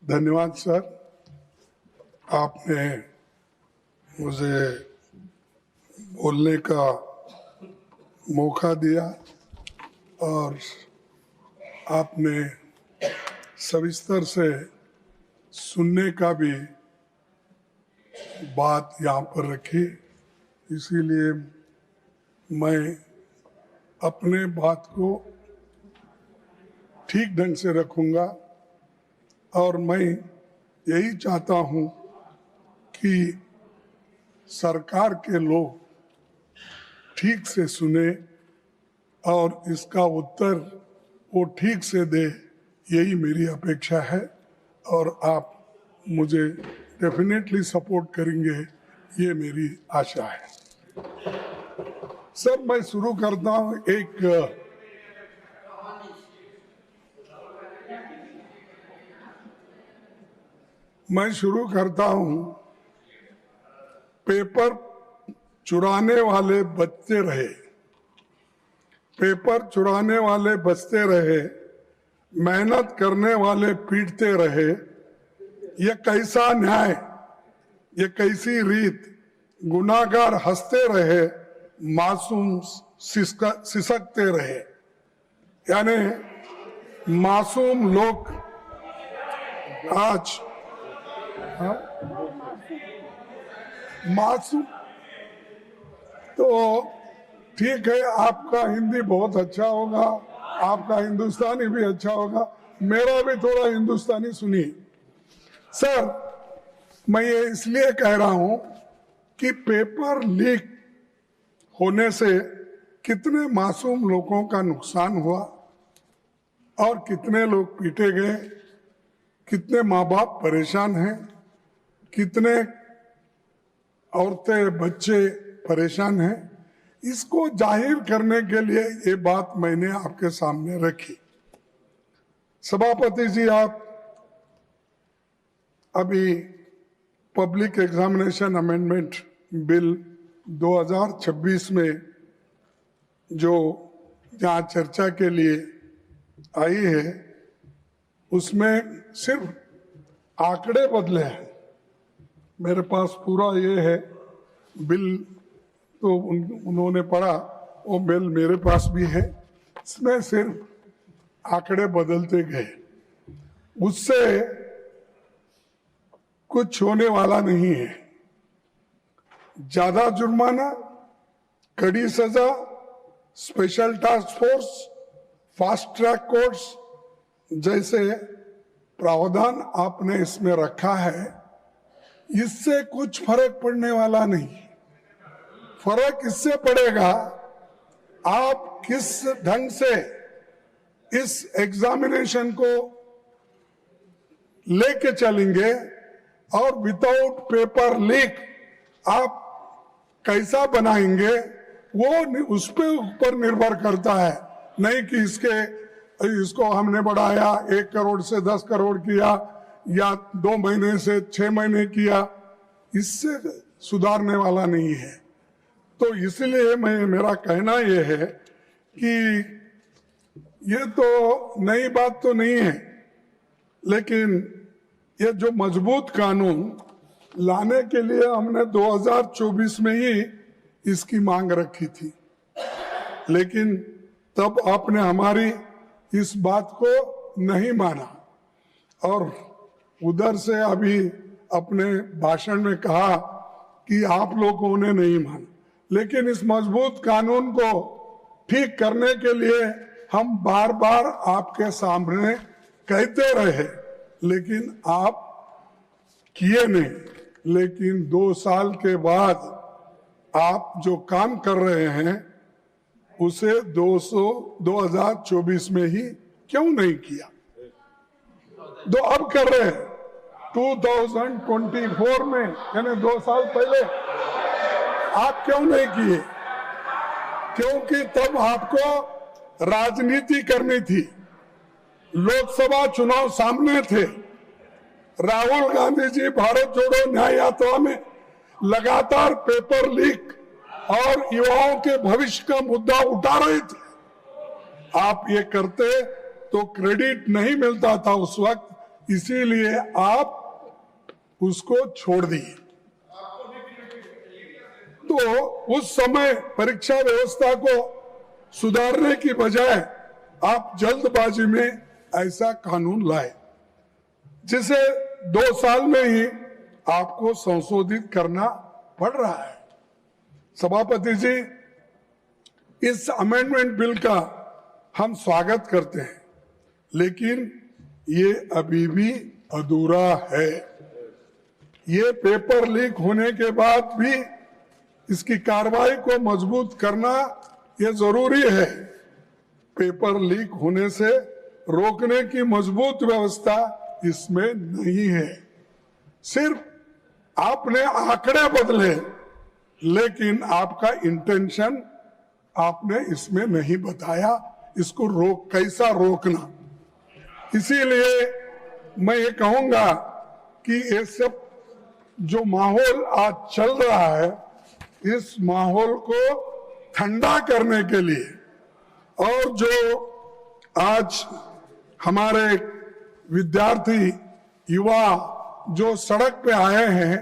धन्यवाद सर, आपने मुझे बोलने का मौका दिया और आपने सविस्तर से सुनने का भी बात यहाँ पर रखी। इसीलिए मैं अपने बात को ठीक ढंग से रखूँगा और मैं यही चाहता हूँ कि सरकार के लोग ठीक से सुने और इसका उत्तर वो ठीक से दे, यही मेरी अपेक्षा है और आप मुझे डेफिनेटली सपोर्ट करेंगे, ये मेरी आशा है। सर, मैं शुरू करता हूँ पेपर चुराने वाले बचते रहे, पेपर चुराने वाले बचते रहे, मेहनत करने वाले पीटते रहे। ये कैसा न्याय, ये कैसी रीत, गुनाहगार हंसते रहे, मासूम सिसकते रहे। यानी मासूम लोग आज मासूम, तो ठीक है, आपका हिंदी बहुत अच्छा होगा, आपका हिंदुस्तानी भी अच्छा होगा, मेरा भी थोड़ा हिंदुस्तानी सुनिए। सर, मैं ये इसलिए कह रहा हूं कि पेपर लीक होने से कितने मासूम लोगों का नुकसान हुआ और कितने लोग पीटे गए, कितने माँ बाप परेशान हैं, कितने औरतें बच्चे परेशान हैं। इसको जाहिर करने के लिए ये बात मैंने आपके सामने रखी। सभापति जी, आप अभी पब्लिक एग्जामिनेशन अमेंडमेंट बिल 2026 में जो यहाँ चर्चा के लिए आई है, उसमें सिर्फ आंकड़े बदले हैं। मेरे पास पूरा ये है बिल, तो उन्होंने पढ़ा, वो बिल मेरे पास भी है। इसमें सिर्फ आंकड़े बदलते गए, उससे कुछ होने वाला नहीं है। ज्यादा जुर्माना, कड़ी सजा, special task force, fast track courts जैसे प्रावधान आपने इसमें रखा है, इससे कुछ फर्क पड़ने वाला नहीं। फर्क इससे पड़ेगा आप किस ढंग से इस एग्जामिनेशन को लेके चलेंगे और विदाउट पेपर लीक आप कैसा बनाएंगे, वो उस पे ऊपर निर्भर करता है। नहीं कि इसको हमने बढ़ाया 1 करोड़ से 10 करोड़ किया या 2 महीने से 6 महीने किया, इससे सुधारने वाला नहीं है। तो इसलिए मेरा कहना ये है कि ये तो नई बात तो नहीं है, लेकिन ये जो मजबूत कानून लाने के लिए हमने 2024 में ही इसकी मांग रखी थी, लेकिन तब आपने हमारी इस बात को नहीं माना और उधर से अभी अपने भाषण में कहा कि आप लोगों ने नहीं माना। लेकिन इस मजबूत कानून को ठीक करने के लिए हम बार बार आपके सामने कहते रहे, लेकिन आप किए नहीं। लेकिन 2 साल के बाद आप जो काम कर रहे हैं उसे 2024 में ही क्यों नहीं किया? तो अब कर रहे हैं 2024 में, यानी 2 साल पहले आप क्यों नहीं किए? क्योंकि तब आपको राजनीति करनी थी, लोकसभा चुनाव सामने थे। राहुल गांधी जी भारत जोड़ो न्याय यात्रा में लगातार पेपर लीक और युवाओं के भविष्य का मुद्दा उठा रहे थे। आप ये करते तो क्रेडिट नहीं मिलता था उस वक्त इसीलिए आप उसको छोड़ दिए। तो उस समय परीक्षा व्यवस्था को सुधारने की बजाय आप जल्दबाजी में ऐसा कानून लाए, जिसे 2 साल में ही आपको संशोधित करना पड़ रहा है। सभापति जी, इस अमेंडमेंट बिल का हम स्वागत करते हैं, लेकिन ये अभी भी अधूरा है। ये पेपर लीक होने के बाद भी इसकी कार्रवाई को मजबूत करना ये जरूरी है। पेपर लीक होने से रोकने की मजबूत व्यवस्था इसमें नहीं है। सिर्फ आपने आंकड़े बदले, लेकिन आपका इंटेंशन आपने इसमें नहीं बताया, इसको कैसा रोकना। इसीलिए मैं ये कहूंगा कि ये सब जो माहौल आज चल रहा है, इस माहौल को ठंडा करने के लिए, और जो आज हमारे विद्यार्थी युवा जो सड़क पे आए हैं,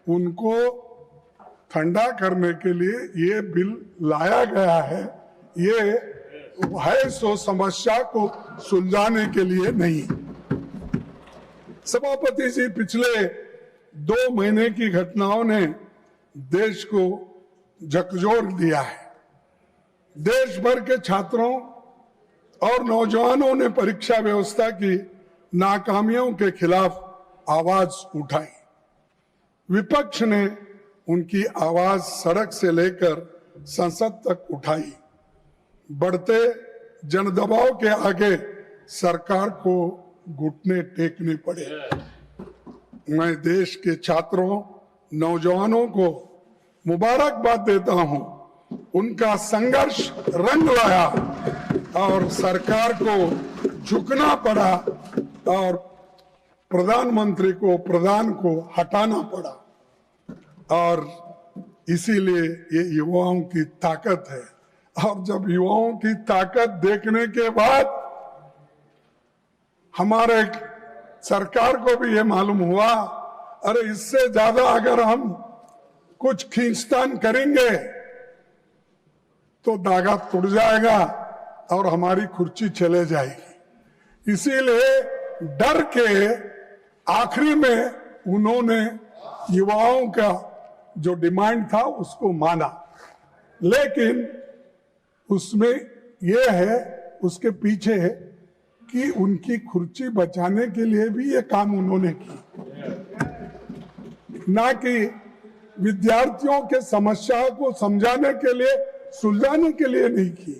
उनको ठंडा करने के लिए ये बिल लाया गया है। ये है सो समस्या को सुलझाने के लिए नहीं। सभापति जी, पिछले 2 महीने की घटनाओं ने देश को झकझोर दिया है। देश भर के छात्रों और नौजवानों ने परीक्षा व्यवस्था की नाकामियों के खिलाफ आवाज उठाई। विपक्ष ने उनकी आवाज सड़क से लेकर संसद तक उठाई। बढ़ते जनदबाव के आगे सरकार को घुटने टेकने पड़े। मैं देश के छात्रों, नौजवानों को मुबारकबाद देता हूं। उनका संघर्ष रंग लाया और सरकार को झुकना पड़ा और प्रधानमंत्री को, प्रधान को हटाना पड़ा। और इसीलिए ये युवाओं की ताकत है। और जब युवाओं की ताकत देखने के बाद हमारे सरकार को भी ये मालूम हुआ, अरे इससे ज्यादा अगर हम कुछ खींचतान करेंगे तो धागा टूट जाएगा और हमारी कुर्सी चले जाएगी। इसीलिए डर के आखिरी में उन्होंने युवाओं का जो डिमांड था उसको माना, लेकिन उसमें यह है, उसके पीछे है कि उनकी कुर्सी बचाने के लिए भी ये काम उन्होंने की, ना कि विद्यार्थियों के समस्या को समझाने के लिए, सुलझाने के लिए नहीं की।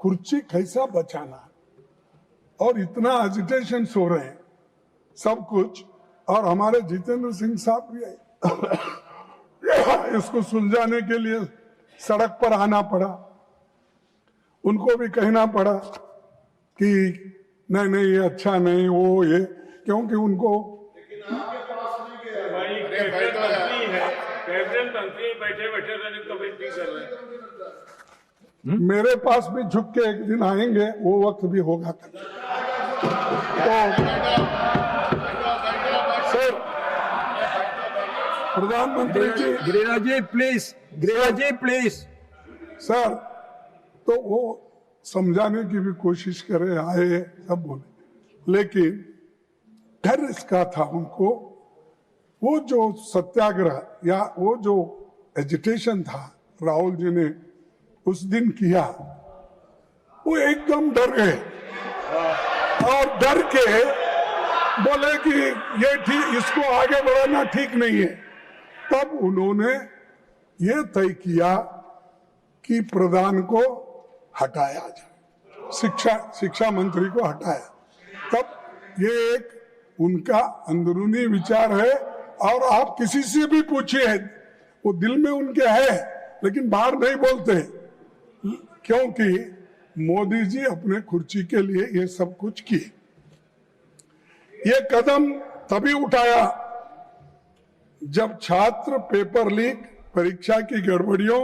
कुर्सी कैसा बचाना, और इतना एजिटेशन हो रहे हैं सब कुछ। और हमारे जितेंद्र सिंह साहब भी इसको सुलझाने के लिए सड़क पर आना पड़ा। उनको भी कहना पड़ा कि नहीं नहीं ये अच्छा नहीं, वो ये, क्योंकि उनको बैठे बैठे कमेंट्री कर रहे हैं। मेरे पास भी झुक के एक दिन आएंगे, वो वक्त भी होगा। तो सर, प्रधानमंत्री जी, गिरिराज जी प्लीज सर, तो वो समझाने की भी कोशिश करे, आए सब बोले, लेकिन डर इसका था उनको। वो जो सत्याग्रह या वो जो एजिटेशन था राहुल जी ने उस दिन किया, वो एकदम डर गए और डर के बोले कि ये ठीक, इसको आगे बढ़ाना ठीक नहीं है। तब उन्होंने ये तय किया कि प्रधान को हटाया जाए, शिक्षा मंत्री को हटाया। तब ये एक उनका अंदरूनी विचार है, और आप किसी से भी पूछिए, वो दिल में उनके है, लेकिन बाहर नहीं बोलते, क्योंकि मोदी जी अपने कुर्सी के लिए ये सब कुछ किए। ये कदम तभी उठाया जब छात्र पेपर लीक, परीक्षा की गड़बड़ियों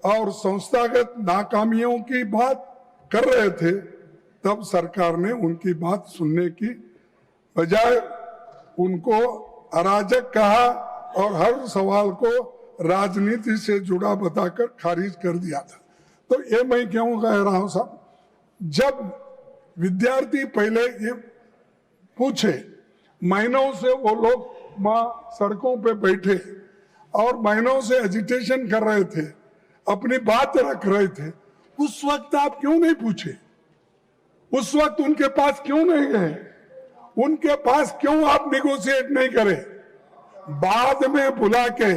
और संस्थागत नाकामियों की बात कर रहे थे। तब सरकार ने उनकी बात सुनने की बजाय उनको अराजक कहा और हर सवाल को राजनीति से जुड़ा बताकर खारिज कर दिया था। तो ये मैं क्यों कह रहा हूं साहब, जब विद्यार्थी पहले ये पूछे, महीनों से वो लोग वहां सड़कों पे बैठे और महीनों से एजिटेशन कर रहे थे, अपनी बात रख रहे थे, उस वक्त आप क्यों नहीं पूछे? उस वक्त उनके पास क्यों नहीं गए? उनके पास क्यों आप निगोशिएट नहीं करे? बाद में बुला के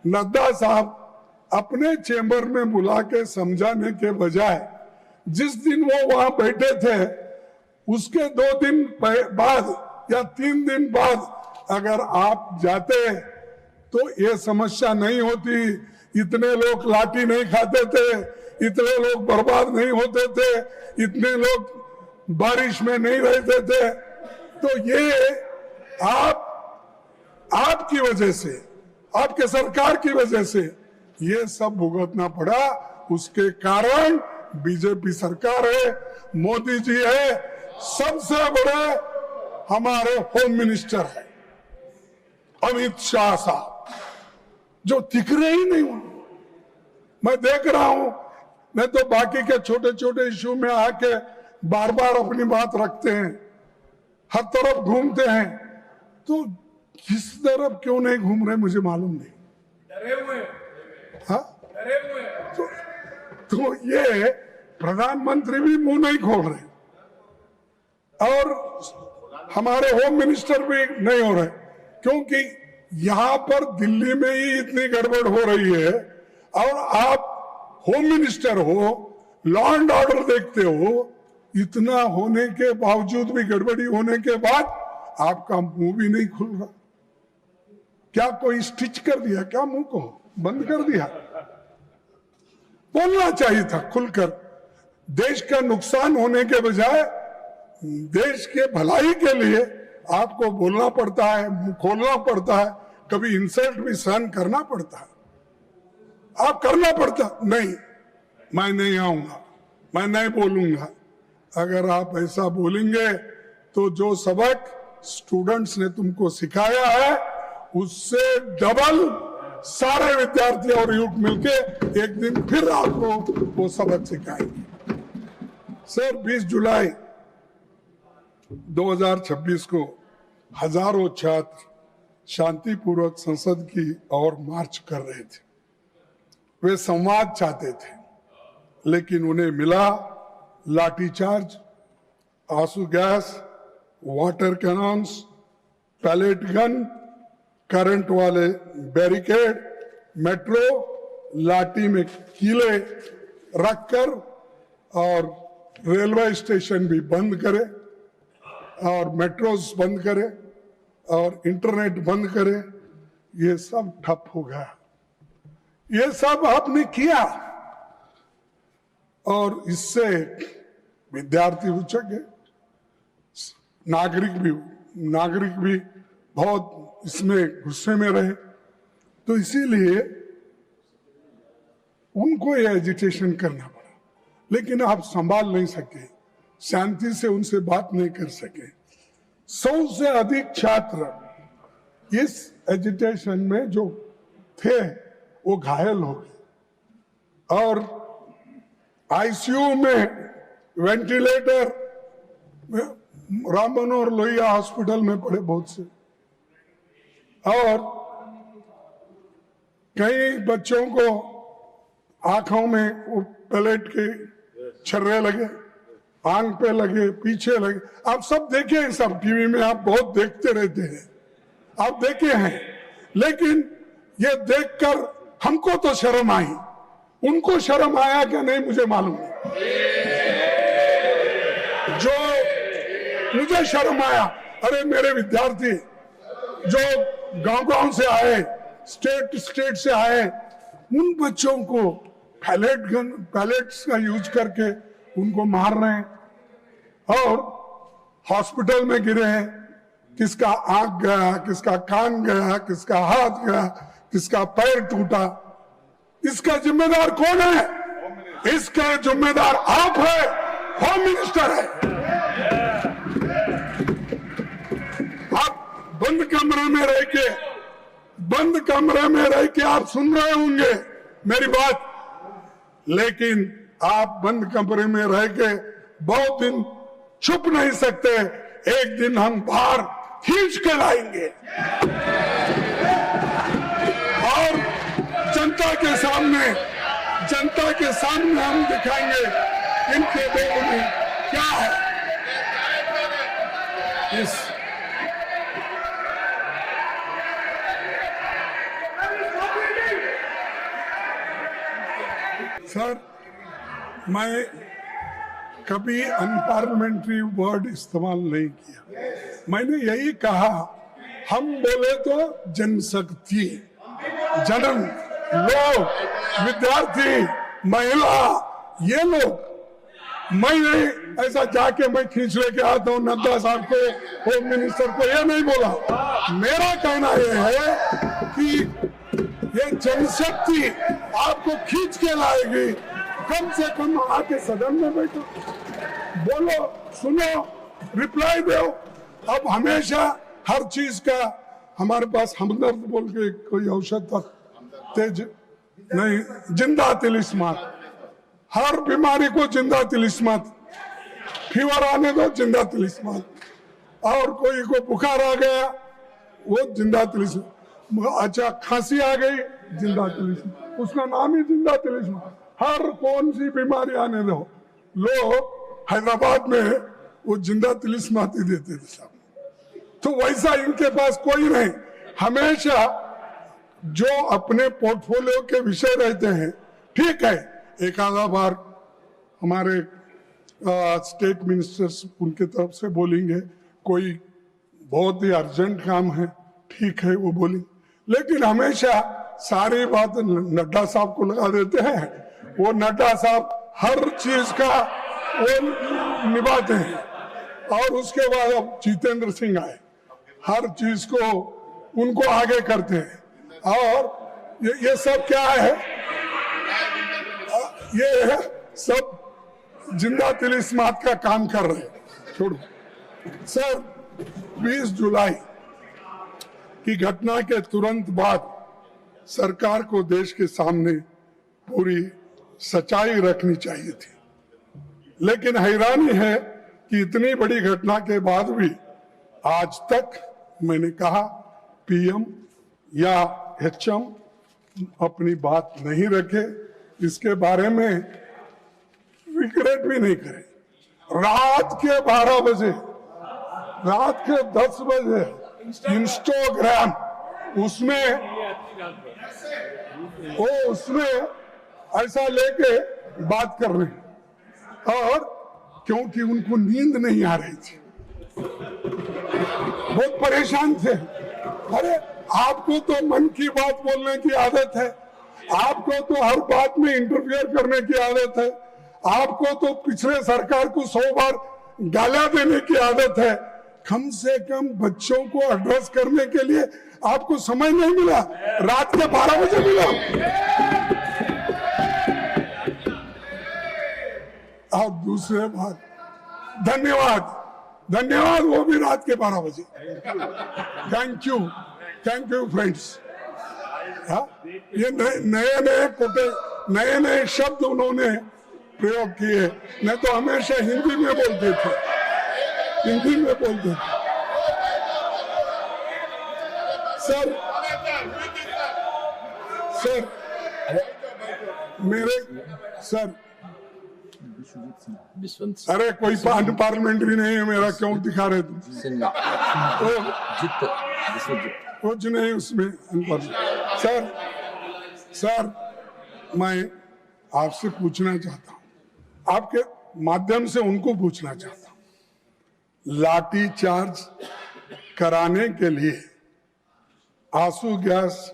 नड्डा साहब अपने चेंबर में बुला के समझाने के बजाय जिस दिन वो वहां बैठे थे उसके 2 दिन बाद या 3 दिन बाद अगर आप जाते तो ये समस्या नहीं होती, इतने लोग लाठी नहीं खाते थे, इतने लोग बर्बाद नहीं होते थे, इतने लोग बारिश में नहीं रहते थे। तो ये आपकी वजह से, आपके सरकार की वजह से ये सब भुगतना पड़ा। उसके कारण बीजेपी सरकार है, मोदी जी है, सबसे बड़े हमारे होम मिनिस्टर है अमित शाह साहब, जो दिख रहे ही नहीं। मैं देख रहा हूं, नहीं तो बाकी के छोटे छोटे इश्यू में आके बार बार अपनी बात रखते हैं, हर तरफ घूमते हैं। तो किस तरफ क्यों नहीं घूम रहे मुझे मालूम नहीं। डरे हुए, हाँ, डरे हुए। तो ये प्रधानमंत्री भी मुंह नहीं खोल रहे और हमारे होम मिनिस्टर भी नहीं हो रहे, क्योंकि यहां पर दिल्ली में ही इतनी गड़बड़ हो रही है और आप होम मिनिस्टर हो, लॉ एंड ऑर्डर देखते हो, इतना होने के बावजूद भी, गड़बड़ी होने के बाद आपका मुंह भी नहीं खुल रहा। क्या कोई स्टिच कर दिया क्या? मुंह को बंद कर दिया? बोलना चाहिए था खुलकर। देश का नुकसान होने के बजाय देश के भलाई के लिए आपको बोलना पड़ता है, मुंह खोलना पड़ता है, कभी इंसल्ट भी सहन करना पड़ता है। आप करना पड़ता नहीं, मैं नहीं आऊंगा, मैं नहीं बोलूंगा। अगर आप ऐसा बोलेंगे तो जो सबक स्टूडेंट्स ने तुमको सिखाया है उससे डबल सारे विद्यार्थी और युवक मिलके एक दिन फिर आपको वो सबक सिखाएंगे। सर, 20 जुलाई 2026 को हजारों छात्र शांतिपूर्वक संसद की ओर मार्च कर रहे थे। वे संवाद चाहते थे, लेकिन उन्हें मिला लाठीचार्ज, आंसू gas, water cannons, pellet gun, current वाले बैरिकेड, मेट्रो लाठी में कीले रखकर और रेलवे स्टेशन भी बंद करे और मेट्रोस बंद करे और इंटरनेट बंद करे। ये सब ठप हो गया। ये सब आपने किया और इससे विद्यार्थी उचक गए, नागरिक भी बहुत इसमें गुस्से में रहे। तो इसीलिए उनको ये एजिटेशन करना पड़ा, लेकिन आप संभाल नहीं सके, शांति से उनसे बात नहीं कर सके। 100 से अधिक छात्र इस एजिटेशन में जो थे वो घायल हो गए और आईसीयू में वेंटिलेटर राम मनोहर लोहिया हॉस्पिटल में पड़े बहुत से, और कई बच्चों को आंखों में वो पैलेट के छर्रे लगे, आंख पे लगे, पीछे लगे। आप सब देखे हैं, सब टीवी में आप बहुत देखते रहते हैं, आप देखे हैं। लेकिन ये देखकर हमको तो शर्म आई, उनको शर्म आया क्या नहीं मुझे मालूम नहीं। जो मुझे शर्म आया, अरे मेरे विद्यार्थी जो गांव से आए, स्टेट से आए, उन बच्चों को पैलेट्स का यूज करके उनको मार रहे हैं और हॉस्पिटल में गिरे हैं। किसका आंख गया, किसका कान गया, किसका हाथ गया, किसका पैर टूटा। इसका जिम्मेदार कौन है? इसका जिम्मेदार आप है, होम मिनिस्टर है। बंद कमरे में रह के आप सुन रहे होंगे मेरी बात, लेकिन आप बंद कमरे में रह के बहुत दिन छुप नहीं सकते। एक दिन हम बाहर खींच के लाएंगे और जनता के सामने हम दिखाएंगे इनके दिल में क्या है। इस सर, मैं कभी अनपार्लियामेंट्री वर्ड इस्तेमाल नहीं किया। मैंने यही कहा, हम बोले तो जनशक्ति, जनन, लोग, विद्यार्थी, महिला, ये लोग। मैं नहीं ऐसा जाके मैं खींच लेके आता हूँ नड्डा साहब को, होम मिनिस्टर को, ये नहीं बोला। मेरा कहना ये है कि ये जनशक्ति आपको खींच के लाएगी। कम से कम आके सदन में बैठो, बोलो, सुनो, रिप्लाई दो। अब हमेशा हर चीज का हमारे पास हमदर्द बोल के कोई औषध था, तेज नहीं, जिंदा तिलिस्मात। हर बीमारी को जिंदा तिलिस्मात, फीवर आने दो जिंदा तिलिस्मात, और कोई को बुखार आ गया वो जिंदा तिलिस्मात, अच्छा खांसी आ गई जिंदा तिलिस्मात, उसका नाम ही जिंदा तिलिस्मात। हर कौन सी बीमारी आने दो, लोग हैदराबाद में वो जिंदा तिलिस्मात ही देते थे साहब। तो वैसा इनके पास कोई नहीं। हमेशा जो अपने पोर्टफोलियो के विषय रहते हैं, ठीक है, एक आधा बार हमारे स्टेट मिनिस्टर्स उनके तरफ से बोलेंगे, कोई बहुत ही अर्जेंट काम है, ठीक है वो बोलेंगे, लेकिन हमेशा सारी बात नड्डा साहब को लगा देते हैं। वो नड्डा साहब हर चीज का वो निभाते हैं। और उसके बाद अब जितेंद्र सिंह आए, हर चीज को उनको आगे करते हैं। और ये सब क्या है, ये सब जिंदा तिलिस्मात का काम कर रहे हैं। छोड़ो सर, 20 जुलाई की घटना के तुरंत बाद सरकार को देश के सामने पूरी सच्चाई रखनी चाहिए थी, लेकिन हैरानी है कि इतनी बड़ी घटना के बाद भी आज तक मैंने कहा पीएम या एचएम अपनी बात नहीं रखे, इसके बारे में रिग्रेट भी नहीं करे। रात के 12 बजे, रात के 10 बजे इंस्टाग्राम उसमें ऐसा लेके बात कर रहे हैं, और क्योंकि उनको नींद नहीं आ रही थी, बहुत परेशान थे। अरे आपको तो मन की बात बोलने की आदत है, आपको तो हर बात में इंटरफियर करने की आदत है, आपको तो पिछले सरकार को 100 बार गालियां देने की आदत है। कम से कम बच्चों को एड्रेस करने के लिए आपको समय नहीं मिला, रात के 12 बजे मिला। और दूसरे बात, धन्यवाद वो भी रात के 12 बजे। Thank you friends. ये नए शब्द उन्होंने प्रयोग किए, नहीं तो हमेशा हिंदी में बोलते थे। सर अरे कोई पार्लियामेंट्री नहीं है मेरा, क्यों दिखा रहे तुम? कुछ नहीं उसमें। सर मैं आपसे पूछना चाहता हूँ, आपके माध्यम से उनको पूछना चाहता हूँ, लाठी चार्ज कराने के लिए, आंसू गैस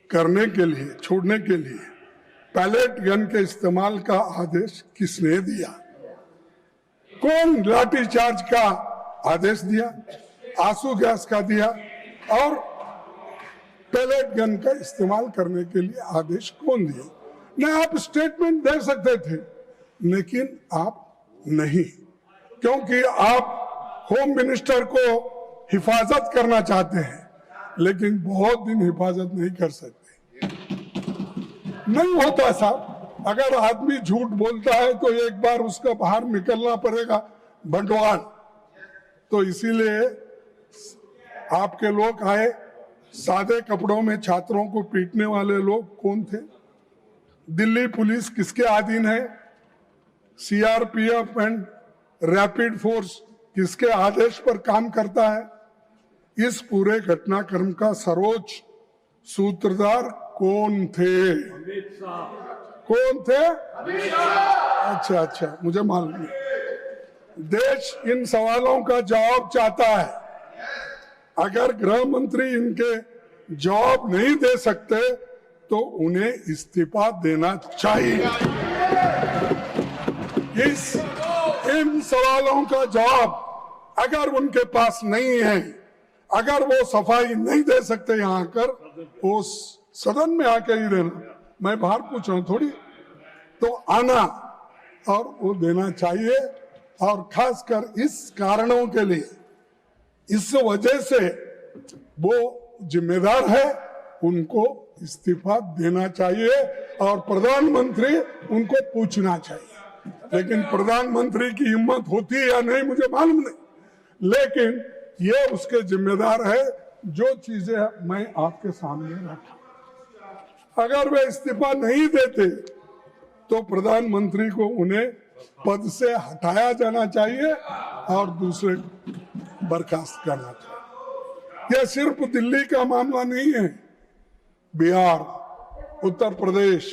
करने के लिए, छोड़ने के लिए पैलेट गन के इस्तेमाल का आदेश किसने दिया? कौन लाठी चार्ज का आदेश दिया, आंसू गैस का दिया, और पैलेट गन का इस्तेमाल करने के लिए आदेश कौन दिया? न आप स्टेटमेंट दे सकते थे, लेकिन आप नहीं, क्योंकि आप होम मिनिस्टर को हिफाजत करना चाहते हैं, लेकिन बहुत दिन हिफाजत नहीं कर सकते। नहीं होता साहब, अगर आदमी झूठ बोलता है तो एक बार उसका बाहर निकलना पड़ेगा बंटवाल। तो इसीलिए आपके लोग आए, सादे कपड़ों में छात्रों को पीटने वाले लोग कौन थे? दिल्ली पुलिस किसके अधीन है? सीआरपीएफ एंड रैपिड फोर्स किसके आदेश पर काम करता है? इस पूरे घटनाक्रम का सर्वोच्च सूत्रधार कौन थे? कौन थे? अच्छा, मुझे मालूम नहीं। देश इन सवालों का जवाब चाहता है। अगर गृह मंत्री इनके जवाब नहीं दे सकते तो उन्हें इस्तीफा देना चाहिए। इन सवालों का जवाब अगर उनके पास नहीं है, अगर वो सफाई नहीं दे सकते यहाँ आकर, वो सदन में आकर ही देना, मैं बाहर पूछ रहा हूँ थोड़ी, तो आना और वो देना चाहिए। और खासकर इस कारणों के लिए, इस वजह से वो जिम्मेदार है, उनको इस्तीफा देना चाहिए और प्रधानमंत्री उनको पूछना चाहिए। लेकिन प्रधानमंत्री की हिम्मत होती है या नहीं मुझे मालूम नहीं, लेकिन ये उसके जिम्मेदार है। जो चीजें मैं आपके सामने रखा, अगर वे इस्तीफा नहीं देते तो प्रधानमंत्री को उन्हें पद से हटाया जाना चाहिए और दूसरे बर्खास्त करना चाहिए। यह सिर्फ दिल्ली का मामला नहीं है, बिहार, उत्तर प्रदेश,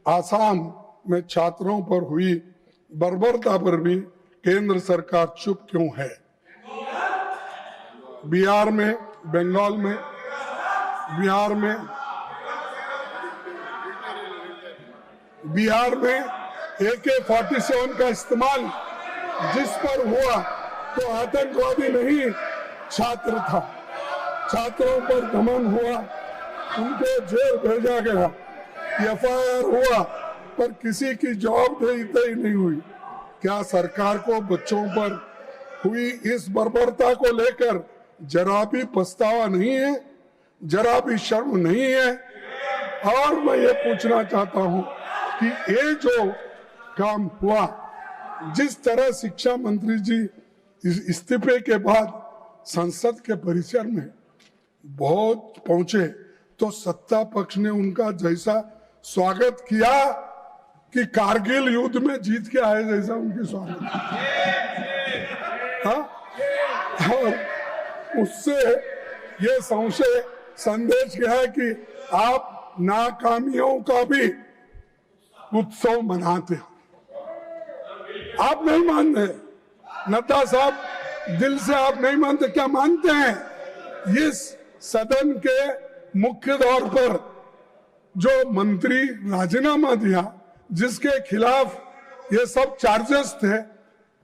आसाम में छात्रों पर हुई बर्बरता पर भी केंद्र सरकार चुप क्यों है? बिहार में, बंगाल में, बिहार में AK-47 का इस्तेमाल जिस पर हुआ तो आतंकवादी नहीं, छात्र था। छात्रों पर दमन हुआ, उनको जेल भेजा गया, FIR हुआ, पर किसी की जवाबदेही नहीं हुई। क्या सरकार को बच्चों पर हुई इस बर्बरता को लेकर जरा भी पछतावा नहीं है, जरा भी शर्म नहीं है? और मैं ये पूछना चाहता हूं कि ये जो काम हुआ, जिस तरह शिक्षा मंत्री जी इस्तीफे के बाद संसद के परिसर में बहुत पहुंचे, तो सत्ता पक्ष ने उनका जैसा स्वागत किया कि कारगिल युद्ध में जीत के आए जैसा उनकी स्वागत। हाँ, और उससे ये संदेश गया कि आप नाकामियों का भी उत्सव मनाते हो। आप नहीं मानते, नड्डा साहब, दिल से आप नहीं मानते, क्या मानते हैं? इस सदन के मुख्य तौर पर जो मंत्री राजीनामा दिया, जिसके खिलाफ ये सब चार्जेस थे,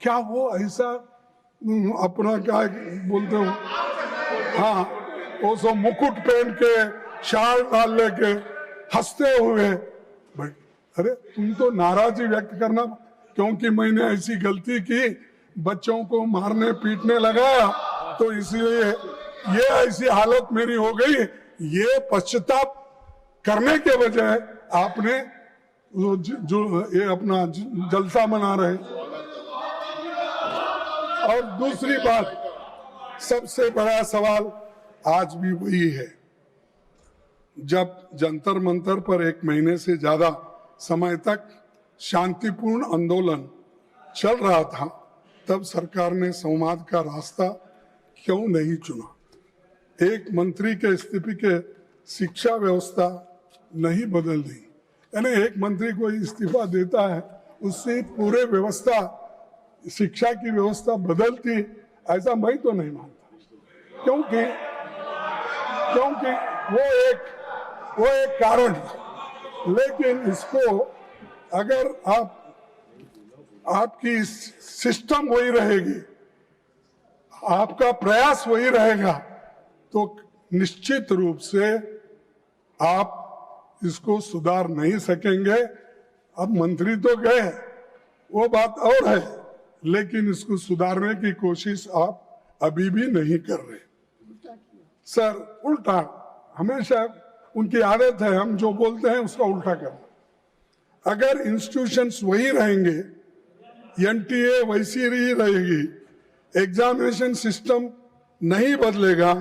क्या वो ऐसा अपना क्या बोलते हो, हाँ, वो सब मुकुट पहन के, शाल डाल लेके हंसते हुए, भाई अरे तुम तो नाराजगी व्यक्त करना क्योंकि मैंने ऐसी गलती की, बच्चों को मारने पीटने लगाया, तो इसलिए ये ऐसी हालत मेरी हो गई। ये पश्चाताप करने के बजाय आपने जो ये अपना जलसा मना रहे। और दूसरी बात, सबसे बड़ा सवाल आज भी वही है। जब जंतर मंतर पर 1 महीने से ज्यादा समय तक शांतिपूर्ण आंदोलन चल रहा था, तब सरकार ने संवाद का रास्ता क्यों नहीं चुना? एक मंत्री के इस्तीफे के शिक्षा व्यवस्था नहीं बदल दी, यानी एक मंत्री कोई इस्तीफा देता है, उससे पूरे व्यवस्था, शिक्षा की व्यवस्था बदलती, ऐसा मैं तो नहीं मानता। क्योंकि वो एक कारण था। लेकिन इसको अगर आपकी सिस्टम वही रहेगी, आपका प्रयास वही रहेगा, तो निश्चित रूप से आप इसको सुधार नहीं सकेंगे। अब मंत्री तो गए, वो बात और है, लेकिन इसको सुधारने की कोशिश आप अभी भी नहीं कर रहे। सर उल्टा, हमेशा उनकी आदत है हम जो बोलते हैं उसका उल्टा करना। अगर इंस्टीट्यूशंस वही रहेंगे, एनटीए वैसी ही रहेगी, एग्जामिनेशन सिस्टम नहीं बदलेगा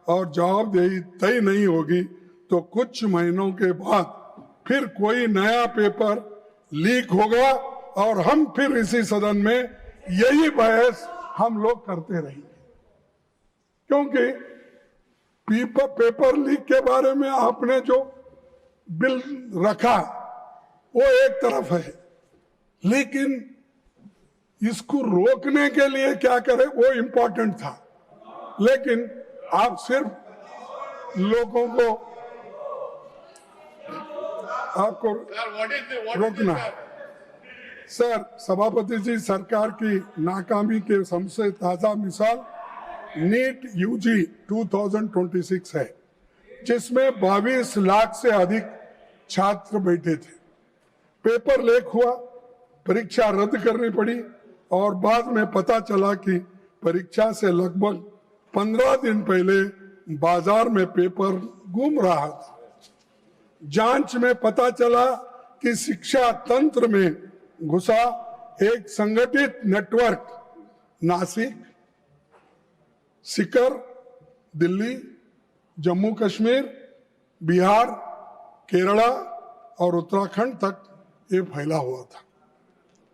और जवाबदेही तय नहीं होगी, तो कुछ महीनों के बाद फिर कोई नया पेपर लीक होगा और हम फिर इसी सदन में यही बहस हम लोग करते रहेंगे। क्योंकि पेपर लीक के बारे में आपने जो बिल रखा वो एक तरफ है, लेकिन इसको रोकने के लिए क्या करें वो इम्पोर्टेंट था। लेकिन आप सिर्फ लोगों को आपको रोकना। सर सभापति जी, सरकार की नाकामी के सबसे ताजा मिसाल नीट यूजी 2026 है, जिसमें 22 लाख से अधिक छात्र बैठे थे। पेपर लीक हुआ, परीक्षा रद्द करनी पड़ी और बाद में पता चला कि परीक्षा से लगभग 15 दिन पहले बाजार में पेपर घूम रहा था। जांच में पता चला कि शिक्षा तंत्र में घुसा एक संगठित नेटवर्क नासिक, सीकर, दिल्ली, जम्मू कश्मीर, बिहार, केरला और उत्तराखंड तक ये फैला हुआ था।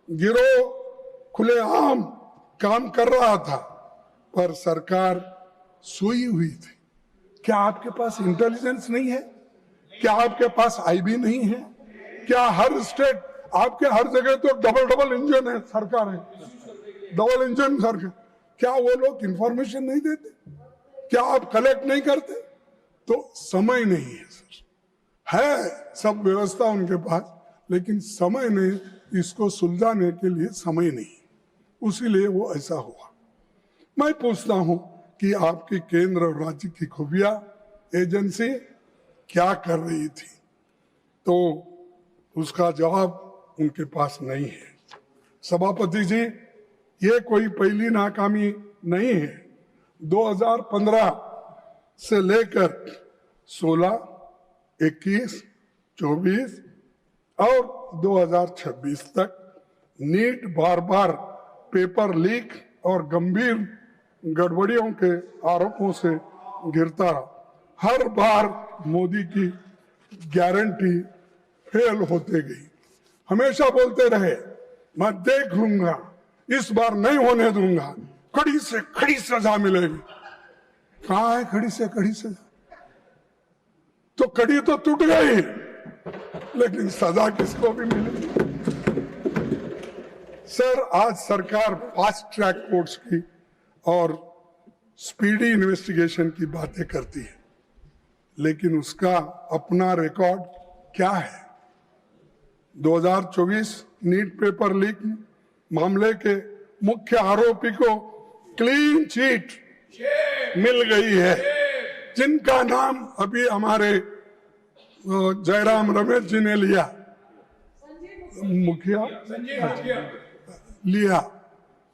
गिरोह खुलेआम काम कर रहा था, पर सरकार सोई हुई थी। क्या आपके पास इंटेलिजेंस नहीं है? क्या आपके पास आईबी नहीं है? क्या हर स्टेट, आपके हर जगह तो डबल इंजन है, सरकार है, डबल इंजन सरकार, क्या वो लोग इंफॉर्मेशन नहीं देते? क्या आप कलेक्ट नहीं करते? तो समय नहीं है सर, है सब व्यवस्था उनके पास, लेकिन समय नहीं, इसको सुलझाने के लिए समय नहीं, उसीलिए वो ऐसा हुआ। मैं पूछता हूं कि आपकी केंद्र और राज्य की खुफिया एजेंसी क्या कर रही थी, तो उसका जवाब उनके पास नहीं है। सभापति जी, ये कोई पहली नाकामी नहीं है। 2015 से लेकर 16, 21, 24 और 2026 तक नीट बार बार पेपर लीक और गंभीर गड़बड़ियों के आरोपों से घिरता रहा। हर बार मोदी की गारंटी फेल होते गई। हमेशा बोलते रहे मैं देख लूंगा, इस बार नहीं होने दूंगा, कड़ी से कड़ी सजा मिलेगी। कहाँ है कड़ी से कड़ी सजा? तो कड़ी तो टूट गई, लेकिन सजा किसको भी मिलेगी? सर, आज सरकार फास्ट ट्रैक कोर्ट्स की और स्पीडी इन्वेस्टिगेशन की बातें करती है, लेकिन उसका अपना रिकॉर्ड क्या है? 2024 नीट पेपर लीक मामले के मुख्य आरोपी को क्लीन चिट मिल गई है, जिनका नाम अभी हमारे जयराम रमेश जी ने लिया, मुखिया लिया।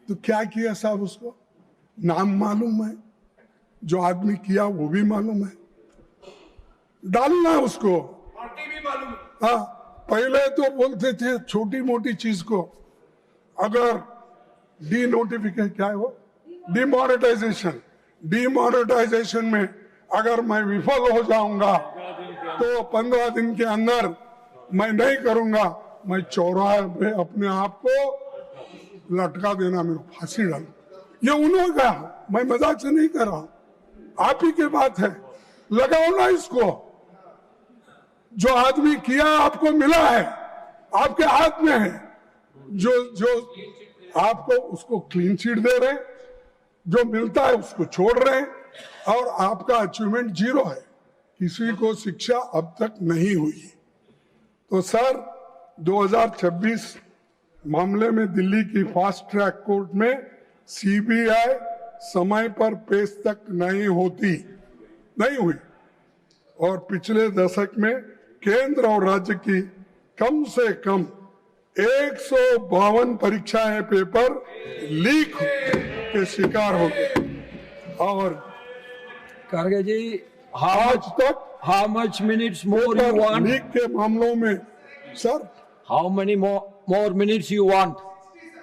तो क्या किया साहब? उसको नाम मालूम है, जो आदमी किया वो भी मालूम है, डालना है उसको, पार्टी भी मालूम है। हाँ, पहले तो बोलते थे छोटी मोटी चीज को, अगर डी नोटिफिकेशन, क्या है वो, डिमोनेटाइजेशन में अगर मैं विफल हो जाऊंगा तो 15 दिन के अंदर मैं नहीं करूंगा, मैं चौराहे पे अपने आप को लटका देना, मेरे फांसी डाल। ये उन्होंने कहा, मैं मजाक से नहीं कर रहा, आप ही की बात है, लगाओ ना इसको। जो आदमी किया आपको मिला है, आपके हाथ में है, जो आपको उसको क्लीन चिट दे रहे, जो मिलता है उसको छोड़ रहे, और आपका अचीवमेंट 0 है, किसी को शिक्षा अब तक नहीं हुई। तो सर 2026 मामले में दिल्ली की फास्ट ट्रैक कोर्ट में सीबीआई समय पर पेश तक नहीं हुई, और पिछले दशक में केंद्र और राज्य की कम से कम 152 परीक्षाएं पेपर लीक के शिकार हो गए। और Karge ji, आज तक how much minutes more you paper want? Leak के मामलों में sir How many more minutes you want?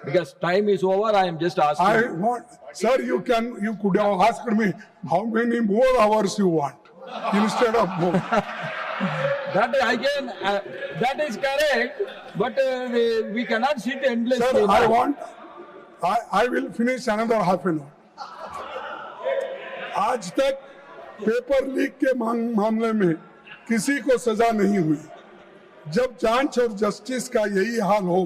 Because time is over. I am just asking. I want, sir, you could have asked me how many more hours you want instead of more. That I can. That is correct. But we cannot sit endlessly. Sir, now. I will finish another half an hour. आज तक paper leak के मामले में किसी को सजा नहीं हुई। जब जांच और जस्टिस का यही हाल हो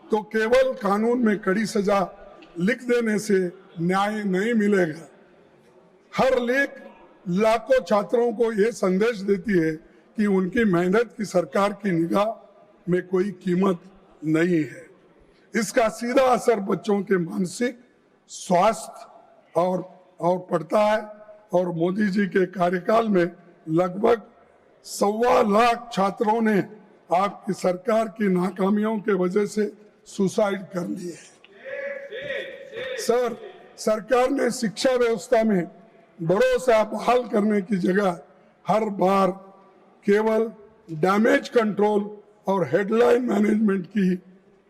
तो केवल कानून में कड़ी सजा लिख देने से न्याय नहीं मिलेगा। हर लीक लाखों छात्रों को यह संदेश देती है कि उनकी मेहनत की सरकार की निगाह में कोई कीमत नहीं है। इसका सीधा असर बच्चों के मानसिक स्वास्थ्य और पड़ता है और मोदी जी के कार्यकाल में लगभग 1.25 लाख छात्रों ने आपकी सरकार की नाकामियों के वजह से सुसाइड कर लिए है। सर, सरकार ने शिक्षा व्यवस्था में भरोसा बहाल करने की जगह हर बार केवल डैमेज कंट्रोल और हेडलाइन मैनेजमेंट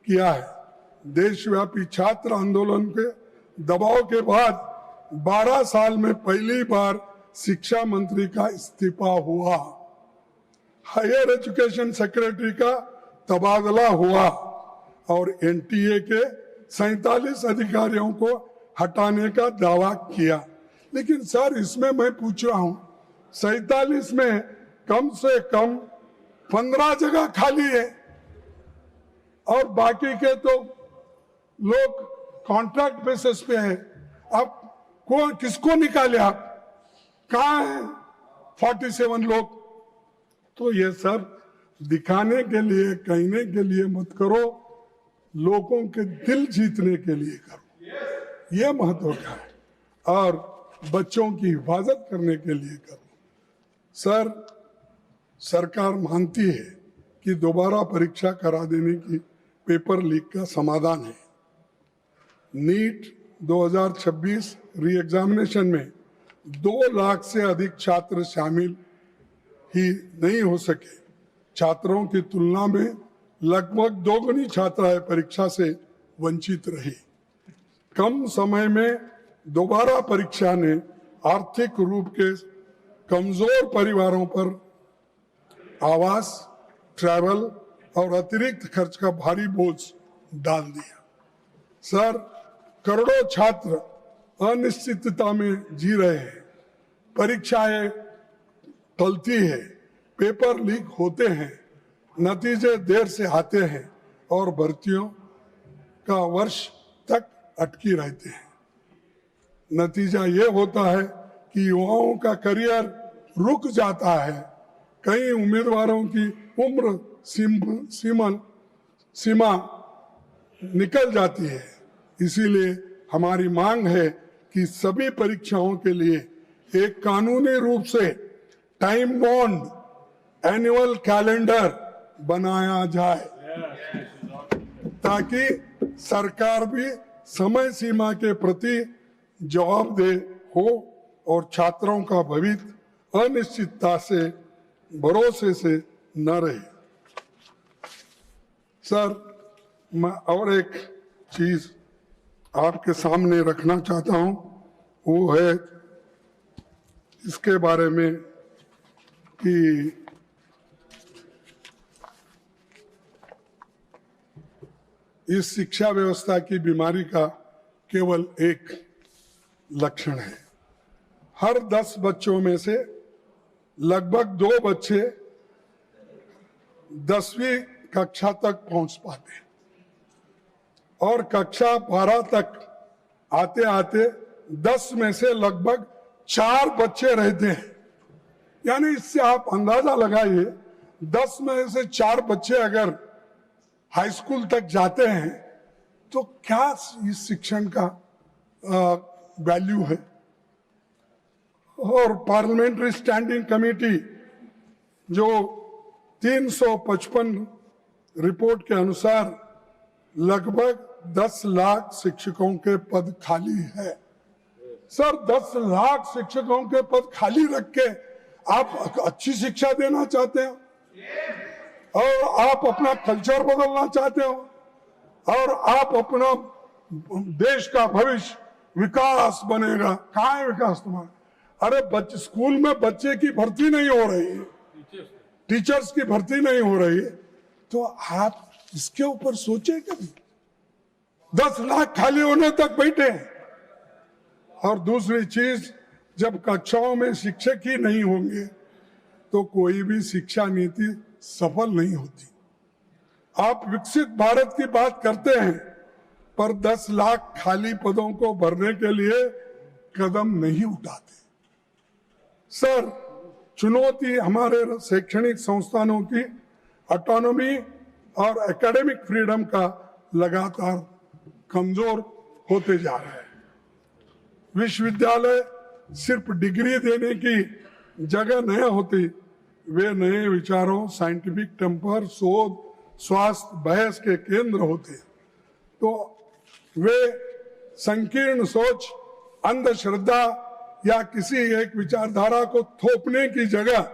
किया है। देशव्यापी छात्र आंदोलन के दबाव के बाद 12 साल में पहली बार शिक्षा मंत्री का इस्तीफा हुआ, हायर एजुकेशन सेक्रेटरी का तबादला हुआ और एनटीए के 47 अधिकारियों को हटाने का दावा किया। लेकिन सर, इसमें मैं पूछ रहा हूं, 47 में कम से कम 15 जगह खाली है और बाकी के तो लोग कॉन्ट्रैक्ट बेसिस पे हैं। अब किसको निकाले आप? कहाँ है 47 लोग? तो ये सब दिखाने के लिए, कहने के लिए मत करो, लोगों के दिल जीतने के लिए करो, ये महत्व का है, और बच्चों की हिफाजत करने के लिए करो। सर, सरकार मानती है कि दोबारा परीक्षा करा देने की पेपर लीक का समाधान है। नीट 2026 री एग्जामिनेशन में 2 लाख से अधिक छात्र शामिल ही नहीं हो सके। छात्रों की तुलना में लगभग दोगुनी छात्राएं परीक्षा से वंचित रही। कम समय में दोबारा परीक्षा ने आर्थिक रूप के कमजोर परिवारों पर आवास, ट्रैवल और अतिरिक्त खर्च का भारी बोझ डाल दिया। सर, करोड़ों छात्र अनिश्चितता में जी रहे हैं, परीक्षाएं टलती है, पेपर लीक होते हैं, नतीजे देर से आते हैं और भर्तियों का वर्ष तक अटकी रहते हैं। नतीजा ये होता है कि युवाओं का करियर रुक जाता है। कई उम्मीदवारों की उम्र सीमा निकल जाती है। इसीलिए हमारी मांग है कि सभी परीक्षाओं के लिए एक कानूनी रूप से टाइम बॉन्ड एनुअल कैलेंडर बनाया जाए, ताकि सरकार भी समय सीमा के प्रति जवाबदेह हो और छात्रों का भविष्य अनिश्चितता से, भरोसे से न रहे। सर, मैं और एक चीज आपके सामने रखना चाहता हूं, वो है इसके बारे में कि इस शिक्षा व्यवस्था की बीमारी का केवल एक लक्षण है। हर 10 बच्चों में से लगभग 2 बच्चे 10वीं कक्षा तक पहुंच पाते हैं और कक्षा 12 तक आते आते 10 में से लगभग 4 बच्चे रहते हैं। यानी इससे आप अंदाजा लगाइए, 10 में से 4 बच्चे अगर हाई स्कूल तक जाते हैं तो क्या इस शिक्षण का वैल्यू है। और पार्लियामेंट्री स्टैंडिंग कमेटी जो 355 रिपोर्ट के अनुसार लगभग 10 लाख शिक्षकों के पद खाली है। सर 10 लाख शिक्षकों के पद खाली रख के आप अच्छी शिक्षा देना चाहते हो और आप अपना कल्चर बदलना चाहते हो और आप अपना देश का भविष्य विकास बनेगा। कहाँ है विकास तुम्हारा? अरे बच्चे स्कूल में बच्चे की भर्ती नहीं हो रही है, टीचर्स की भर्ती नहीं हो रही है, तो आप इसके ऊपर सोचे कभी? 10 लाख खाली होने तक बैठे हैं। और दूसरी चीज, जब कक्षाओं में शिक्षक ही नहीं होंगे तो कोई भी शिक्षा नीति सफल नहीं होती। आप विकसित भारत की बात करते हैं पर 10 लाख खाली पदों को भरने के लिए कदम नहीं उठाते। सर, चुनौती हमारे शैक्षणिक संस्थानों की ऑटोनॉमी और एकेडमिक फ्रीडम का लगातार कमजोर होते जा रहा है। विश्वविद्यालय सिर्फ डिग्री देने की जगह नहीं होती, वे नए विचारों, साइंटिफिक टेम्पर, शोध, स्वास्थ्य, बहस के केंद्र होते हैं। तो वे संकीर्ण सोच, अंधश्रद्धा या किसी एक विचारधारा को थोपने की जगह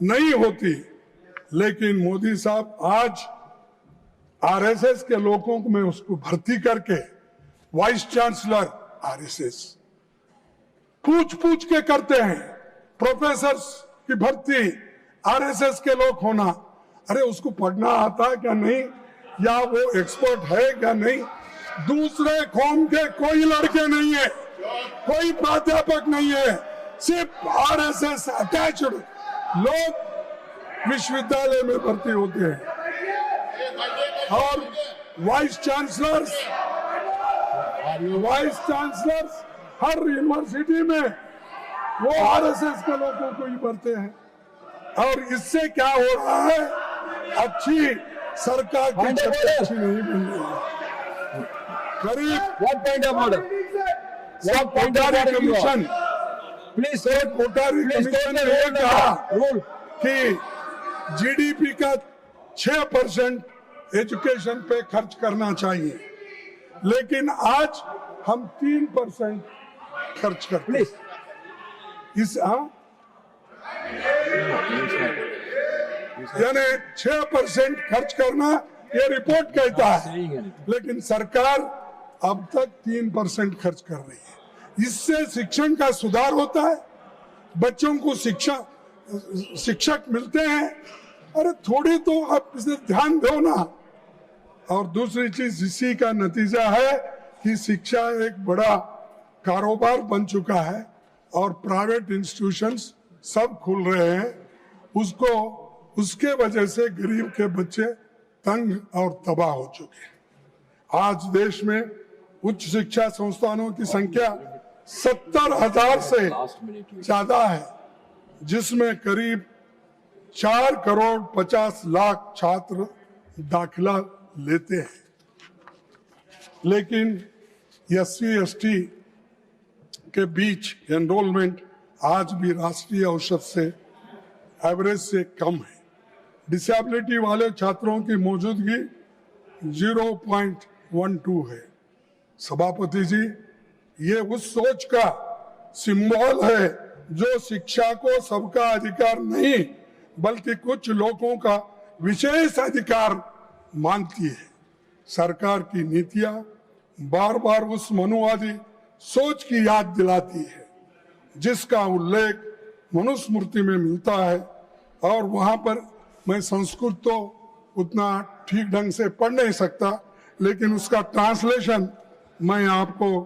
नहीं होती। लेकिन मोदी साहब आज आरएसएस के लोगों को में उसको भर्ती करके वाइस चांसलर आरएसएस पूछ पूछ के करते हैं। प्रोफेसर की भर्ती आरएसएस के लोग होना, अरे उसको पढ़ना आता है क्या नहीं, या वो एक्सपर्ट है क्या नहीं? दूसरे कौम के कोई लड़के नहीं है, कोई प्राध्यापक नहीं है, सिर्फ आरएसएस अटैच्ड लोग विश्वविद्यालय में भर्ती होते हैं। और वाइस चांसलर्स हर यूनिवर्सिटी में वो आरएसएस के लोगों को ही भरते हैं। और इससे क्या हो रहा है, अच्छी सरकार की छवि अच्छी नहीं बन रही है। करीब कोटारी कमीशन ने ये कहा कि जीडीपी का 6% एजुकेशन पे खर्च करना चाहिए, लेकिन आज हम 3% खर्च करते हैं। यानी 6% खर्च करना ये रिपोर्ट कहता है, लेकिन सरकार अब तक 3% खर्च कर रही है। इससे शिक्षण का सुधार होता है, बच्चों को शिक्षक मिलते हैं। अरे थोड़ी तो आप इसे ध्यान दो ना। और दूसरी चीज, इसी का नतीजा है कि शिक्षा एक बड़ा कारोबार बन चुका है और प्राइवेट इंस्टीट्यूशंस सब खुल रहे हैं। उसके वजह से गरीब के बच्चे तंग और तबाह हो चुके हैं। आज देश में उच्च शिक्षा संस्थानों की संख्या 70,000 से ज्यादा है, जिसमें करीब 4 करोड़ 50 लाख छात्र दाखिला लेते हैं। लेकिन SC/ST के बीच एनरोलमेंट आज भी राष्ट्रीय औसत से एवरेज से कम है। डिसेबिलिटी वाले छात्रों की मौजूदगी 0.12 है। सभापति जी, ये उस सोच का सिंबल है जो शिक्षा को सबका अधिकार नहीं बल्कि कुछ लोगों का विशेष अधिकार मानती है। सरकार की नीतियां बार बार उस मनुवादी सोच की याद दिलाती है जिसका उल्लेख मनुस्मृति में मिलता है। और वहां पर मैं संस्कृत तो उतना ठीक ढंग से पढ़ नहीं सकता, लेकिन उसका ट्रांसलेशन मैं आपको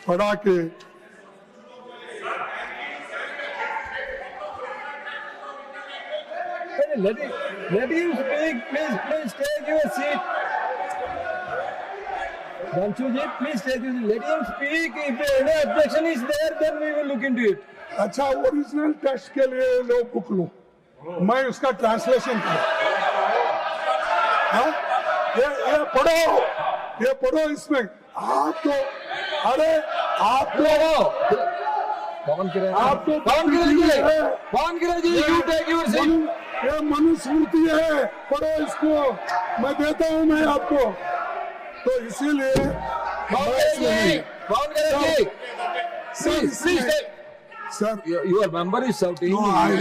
पढ़ा के let him speak. Please take your seat. Ranchuji, please take your seat. Let him speak. If any objection is there, then we will look into it. अच्छा, ओरिजिनल टेक्स्ट के लिए लो बुक लो, मैं उसका ट्रांसलेशन करूं। ये पढ़ो इसमें। आप तो अरे आप जी, you take your seat. ये मनुस्मृति है, पढ़ो इसको, मैं देता हूं मैं आपको। तो इसीलिए Please stay. Sir Your member is shouting. No, I-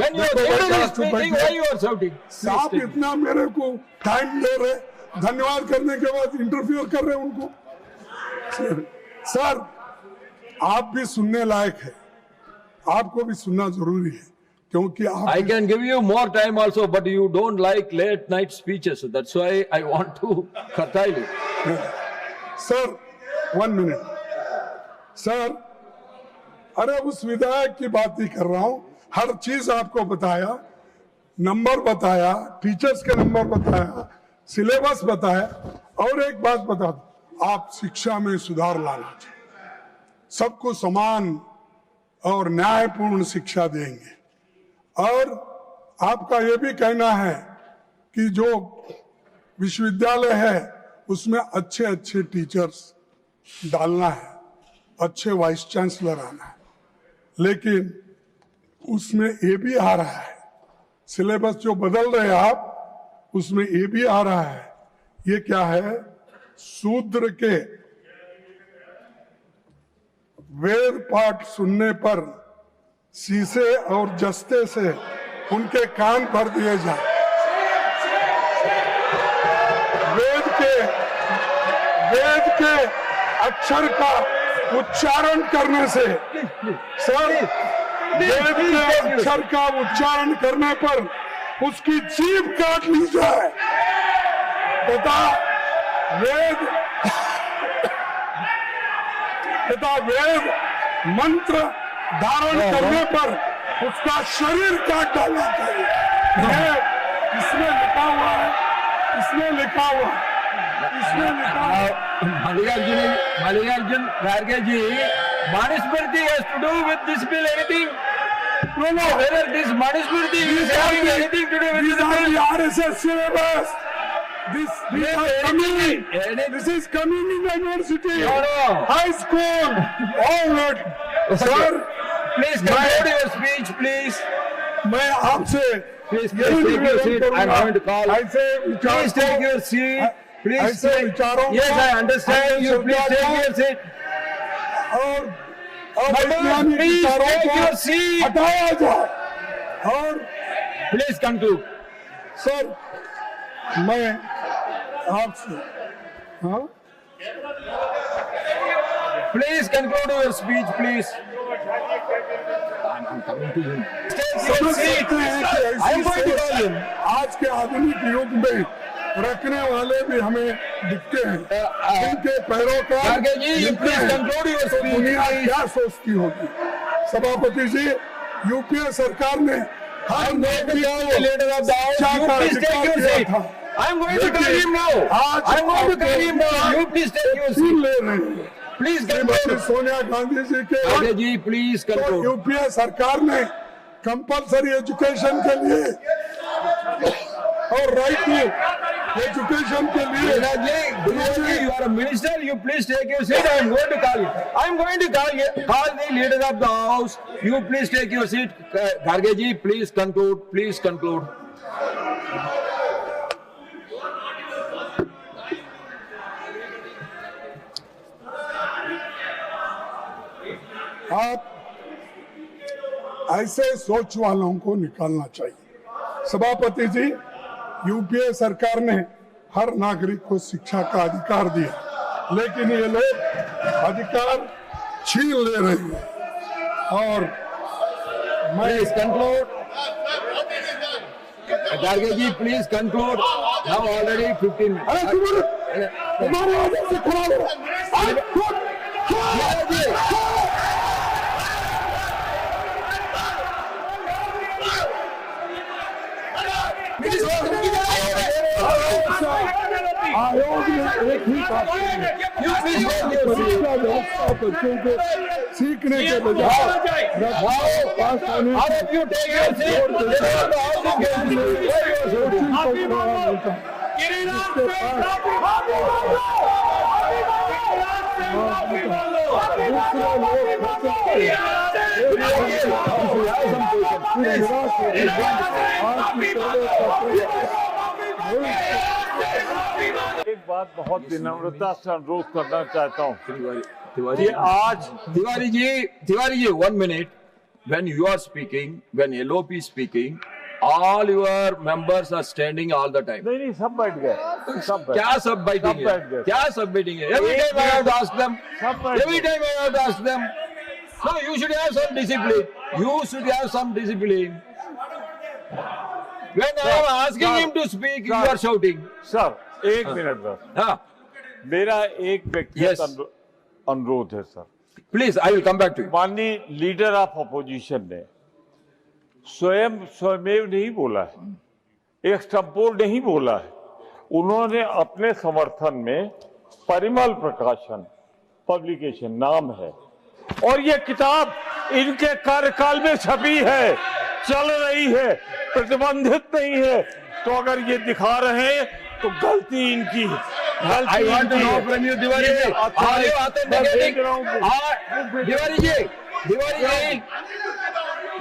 When your leader is speaking, why you are shouting? आप इतना मेरे को टाइम दे रहे, धन्यवाद करने के बाद इंटरफियर कर रहे उनको। सर आप भी सुनने लायक है, आपको भी सुनना जरूरी है, क्योंकि आप I can give you more time also, but you don't like late night speeches. That's why I want to curtail it. Sir 1 minute sir, अरे उस विधायक की बात ही कर रहा हूं, हर चीज आपको बताया, नंबर बताया, टीचर्स के नंबर बताया, सिलेबस बताया, और एक बात बता दो, आप शिक्षा में सुधार लाना चाहिए, सबको समान और न्यायपूर्ण शिक्षा देंगे। और आपका ये भी कहना है कि जो विश्वविद्यालय है उसमें अच्छे अच्छे टीचर्स डालना है, अच्छे वाइस चांसलर आना है, लेकिन उसमें ये भी आ रहा है, सिलेबस जो बदल रहे हैं आप, उसमें ये भी आ रहा है, ये क्या है, शूद्र के वेद पाठ सुनने पर शीशे और जस्ते से उनके कान भर दिए जाए, वेद के अक्षर का उच्चारण करने से, सर वेद के अक्षर का उच्चारण करने पर उसकी जीभ काट ली जाए तथा वेद मंत्र धारण करने पर उसका शरीर काट डालना चाहिए। ये इसमें लिखा हुआ है, इसमें लिखा हुआ है, इसमें लिखा हुआ है। Mallikarjun Kharge ji, Manusmriti has to do with this bill anything? No, whether this Manusmriti is having anything to do with These this are bill? the RSS syllabus. This is coming in the university, No. high school, all that. Sir, Please conclude your speech, please. मैं आपसे Please यही take your निवेदन seat. I'm करूंगा। going to call. ऐसे विचार Please को- take your seat. Please ऐसे take. विचारों Yes, को I understand. You please take your seat. और Madam, वैज्ञानिक please विचारों take को your seat. हटाया जाए। और Please conclude. सर मैं आपसे, हाँ Please conclude your speech, please. I'm coming to him. Take your समझ seat. सकते हैं कि ऐसी I'm going to call सोच him. आज के आधुनिक युग में रखने वाले भी हमें दिखते हैं, इनके पैरोकार Kharge ji, you दिखते please हैं। conclude your तो speech, दुनिया please. क्या सोचती होगी। सभापति जी, यूपीए सरकार ने हर I'm going to call the leader of the house. शिक्षा You का please take अधिकार your दिया seat. था। I'm going to call him now. आज I'm going to call him now. You please take your छीन seat. ले रहे हैं। Please Shrimati conclude. सोनिया गांधी जी के Kharge ji, please तो conclude. यूपीए सरकार ने कंपलसरी एजुकेशन के लिए और राइट टू एजुकेशन के लिए Gujarat, you are a minister. You please take your seat. I am going to call you. I am going to call the leader of the house. You please take your seat. Kharge ji, please conclude. Please conclude. आप ऐसे सोच वालों को निकालना चाहिए। सभापति जी, UPA सरकार ने हर नागरिक को शिक्षा का अधिकार दिया, लेकिन ये लोग अधिकार छीन ले रहे हैं। और मैं Please conclude. Kharge ji, please conclude. Now already 15 minutes. अरे तुम्हारे वजह से खराब हो Kharge ji. आयोग ने एक ही बात कही है, You please take your seat. शिक्षा व्यवस्था बच्चों को सीखने के बजाय रखवाओ पास होने All of you take your seat. Leader of the house is going to take your seat. Coaching को बढ़ावा मिलता है। एक बात बहुत विनम्रता से अनुरोध करना चाहता हूँ। Tiwari कि आज Tiwari ji, 1 minute. When you are speaking, when LOP is speaking, all your members are standing all the time. नहीं सब बैठ गए, सब बैठ क्या सब बैठेंगे? सब बैठ गए। क्या सब बैठेंगे? Every time I have to ask them. सब बैठ Every time I have to ask them. No, you should have some discipline. You should have some discipline. When I am asking him to speak, you are shouting. Sir एक minute बस, हाँ, मेरा एक व्यक्तिगत Yes. अनुरोध है sir. please, I will come back to you. माननीय leader of opposition ने स्वयमेव नहीं बोला है, एक्सटेम्पोर नहीं बोला है, उन्होंने अपने समर्थन में परिमल प्रकाशन पब्लिकेशन नाम है और ये किताब इनके कार्यकाल में छपी है, चल रही है, प्रतिबंधित नहीं है। तो अगर ये दिखा रहे हैं तो गलती इनकी है। I want to know from you, Tiwari ji, are you authenticating? Tiwari ji,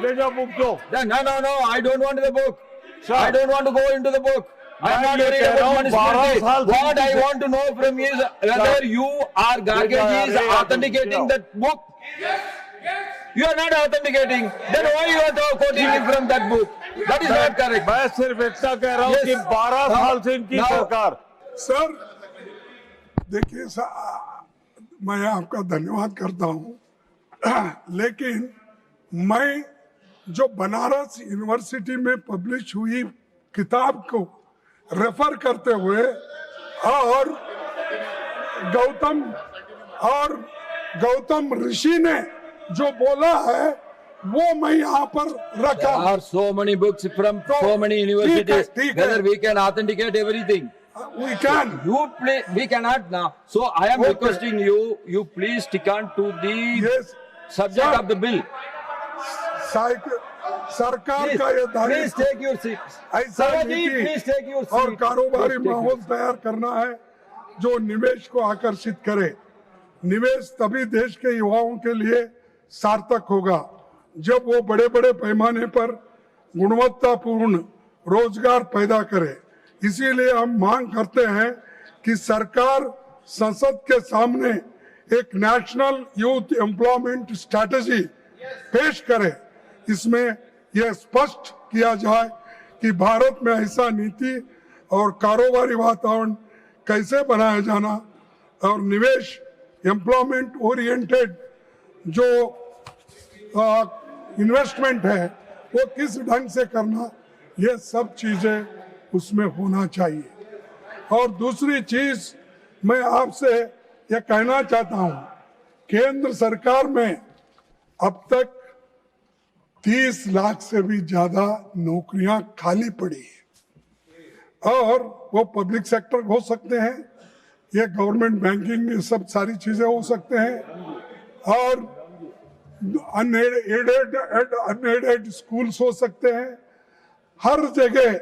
ले जाओ बुक दो। no, I don't want the book. Sir. I don't want to go into the book. I'm not worried about money. 12 साल से What I want to know from you is whether you or Garge ji is authenticating that book. You are not authenticating. Then why you are quoting from that book? That is not correct. मैं सिर्फ इतना कह रहा हूँ Yes. कि 12 साल से इनकी Now- सरकार। सर देखिए मैं आपका धन्यवाद करता हूं, लेकिन मैं जो बनारस यूनिवर्सिटी में पब्लिश हुई किताब को रेफर करते हुए और गौतम ऋषि ने जो बोला है वो मैं यहाँ पर रखा। There are so many books from so many universities. ठीक है। Whether we can authenticate everything. We can. We cannot now. So I am Okay. requesting you please stick on to the Yes. subject Sir. of the bill. सरकार Please, का ये please दायित्व take your seat. ऐसा Sarojini, नीति please take your seat. और कारोबारी Please take माहौल your तैयार करना है जो निवेश को आकर्षित करे। निवेश तभी देश के युवाओं के लिए सार्थक होगा जब वो बड़े बड़े पैमाने पर गुणवत्तापूर्ण रोजगार पैदा करे। इसीलिए हम मांग करते हैं कि सरकार संसद के सामने एक नेशनल यूथ एम्प्लॉयमेंट स्ट्रैटेजी पेश करे। इसमें यह स्पष्ट किया जाए कि भारत में ऐसा नीति और कारोबारी वातावरण कैसे बनाया जाना और निवेश एम्प्लॉयमेंट ओरिएंटेड जो इन्वेस्टमेंट है वो किस ढंग से करना, ये सब चीजें उसमें होना चाहिए। और दूसरी चीज मैं आपसे यह कहना चाहता हूं, केंद्र सरकार में अब तक 30 लाख से भी ज्यादा नौकरियां खाली पड़ी है और वो पब्लिक सेक्टर हो सकते हैं, ये गवर्नमेंट बैंकिंग ये सब सारी चीजें हो सकते हैं और अनएडेड स्कूल्स हो सकते हैं। हर जगह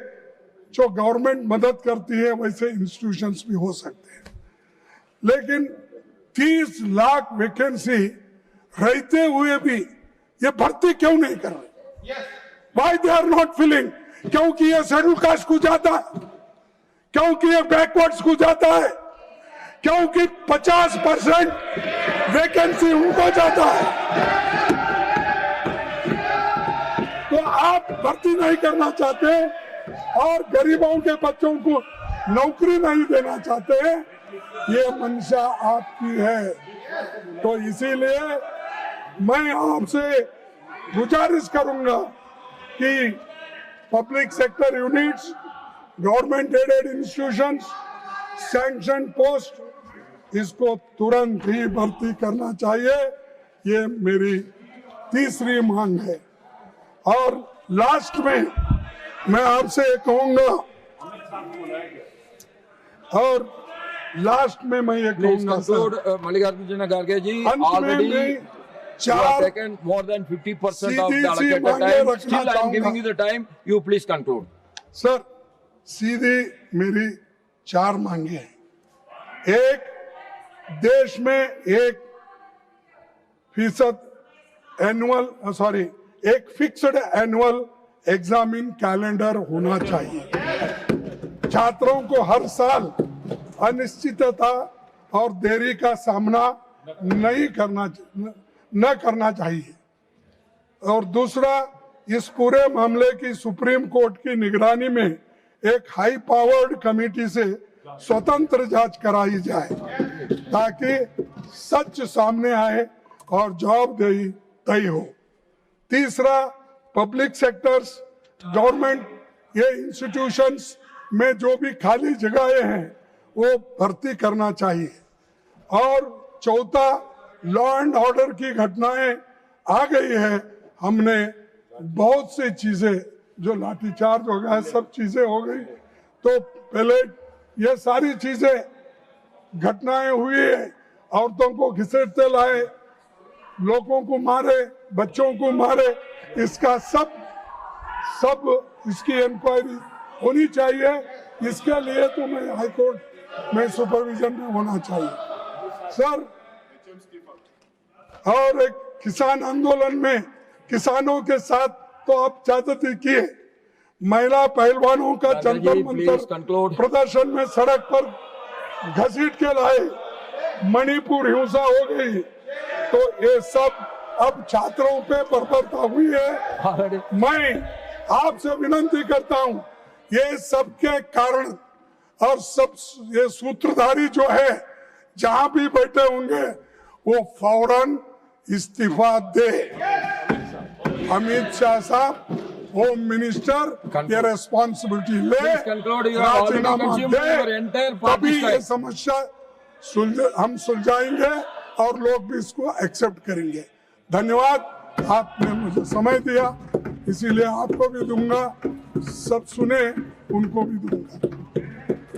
जो गवर्नमेंट मदद करती है वैसे इंस्टीट्यूशंस भी हो सकते हैं, लेकिन 30 लाख वैकेंसी रहते हुए भी ये भर्ती क्यों नहीं कर रहे? Why they are not filling? क्योंकि ये शेड्यूल कास्ट को जाता है, क्योंकि ये बैकवर्ड्स को जाता है, क्योंकि 50% वैकेंसी उनको जाता है। तो आप भर्ती नहीं करना चाहते और गरीबों के बच्चों को नौकरी नहीं देना चाहते, ये मंशा आपकी है। तो इसीलिए मैं आपसे गुजारिश करूंगा कि public sector units, government aided institutions, sanction post, इसको तुरंत ही भर्ती करना चाहिए। ये मेरी तीसरी मांग है। और लास्ट में मैं आपसे कहूंगा और लास्ट में मैं ये Please कहूंगा conclude, Mallikarjuna Kharge ji. अंत में Already मैं you have चार taken more than 50% of the सीधी सी allocated मांगे time. रखना Still, I am चाहूंगा। giving you the time. You please conclude. Sir सीधी मेरी 4 मांगे हैं। एक, देश में 1 फिक्स्ड एनुअल एग्जामिन कैलेंडर होना चाहिए। छात्रों को हर साल अनिश्चितता और देरी का सामना नहीं करना न करना चाहिए। और दूसरा, इस पूरे मामले की सुप्रीम कोर्ट की निगरानी में एक हाई पावर्ड कमेटी से स्वतंत्र जांच कराई जाए ताकि सच सामने आए और जवाबदेही तय हो। तीसरा, पब्लिक सेक्टर्स, गवर्नमेंट, ये इंस्टीट्यूशंस में जो भी खाली जगहें हैं वो भर्ती करना चाहिए। और चौथा, लॉ एंड ऑर्डर की घटनाएं आ गई है, हमने बहुत सी चीजें जो लाठीचार्ज हो गया, सब चीजें हो गई, तो पहले ये सारी चीजें घटनाएं हुई है, औरतों को घसीटते लाए, लोगों को मारे, बच्चों को मारे, इसका सब इसकी इंक्वायरी होनी चाहिए। इसके लिए तो मैं हाई कोर्ट में सुपरविजन में होना चाहिए सर। और एक किसान आंदोलन में किसानों के साथ तो आप ज्यादती किए, महिला पहलवानों का जंतर मंतर प्रदर्शन में सड़क पर घसीट के लाए, मणिपुर हिंसा हो गई, तो ये सब अब छात्रों पे बर्बरता हुई है। मैं आपसे विनती करता हूं, ये सब के कारण और सब ये सूत्रधारी जो है जहां भी बैठे होंगे वो फौरन इस्तीफा दे। अमित शाह साहब, होम मिनिस्टर, ये रेस्पॉन्सिबिलिटी ले, राजीनामा दे, तभी ये समस्या हम सुलझाएंगे और लोग भी इसको एक्सेप्ट करेंगे। धन्यवाद, आपने मुझे समय दिया, इसीलिए आपको भी दूंगा, सब सुने उनको भी दूंगा।